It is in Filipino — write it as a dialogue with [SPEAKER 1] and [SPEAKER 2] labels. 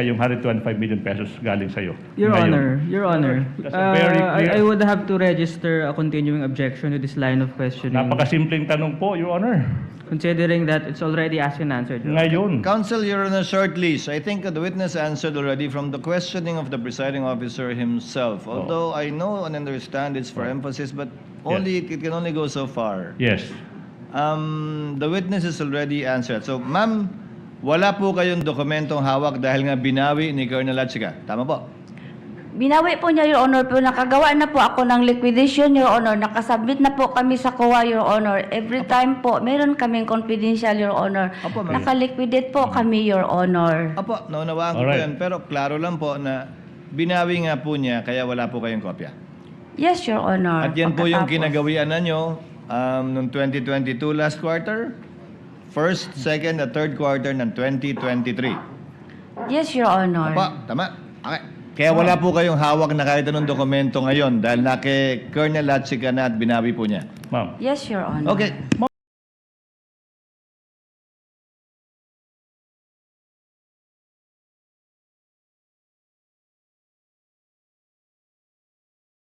[SPEAKER 1] yung 125 million pesos galing sa'yo.
[SPEAKER 2] Your
[SPEAKER 1] Ngayon.
[SPEAKER 2] Honor,
[SPEAKER 1] That's a very clear-
[SPEAKER 2] I would have to register a continuing objection to this line of questioning.
[SPEAKER 1] Napakasimpleng tanong po, Your Honor.
[SPEAKER 2] Considering that it's already asked and answered. Your Honor.
[SPEAKER 1] Ngayon.
[SPEAKER 3] Counsel, you're on a short leash. I think the witness answered already from the questioning of the presiding officer himself. Although I know and understand it's for emphasis, but it can only go so far.
[SPEAKER 1] Yes.
[SPEAKER 3] The witness has already answered. So, ma'am, wala po kayong dokumentong hawak dahil nga binawi ni Colonel Achica. Tama po?
[SPEAKER 4] Binawi po niya, Your Honor, pero nakagawa na po ako ng liquidation, Your Honor. Nakasubmit na po kami sa COA, Your Honor. Every time po, meron kaming confidential, Your Honor.
[SPEAKER 3] Apo, ma'am.
[SPEAKER 4] Nakaliquidate po kami, Your Honor.
[SPEAKER 3] Apo, naunawaan ko po
[SPEAKER 1] Alright.
[SPEAKER 3] yan. Pero klaro lang po na binawi nga po niya kaya wala po kayong kopya.
[SPEAKER 4] Yes, Your Honor.
[SPEAKER 3] At yan po yung
[SPEAKER 4] Pagkatapos.
[SPEAKER 3] kinagawian na nyo noong 2022 last quarter, first, second, at third quarter ng 2023.
[SPEAKER 4] Yes, Your Honor.
[SPEAKER 3] Apo, tama. Okay. Kaya wala po kayong hawak na kahit anong dokumento ngayon dahil na kay Colonel Achica na at binawi po niya.
[SPEAKER 1] Ma'am.
[SPEAKER 4] Yes, Your Honor.
[SPEAKER 3] Okay.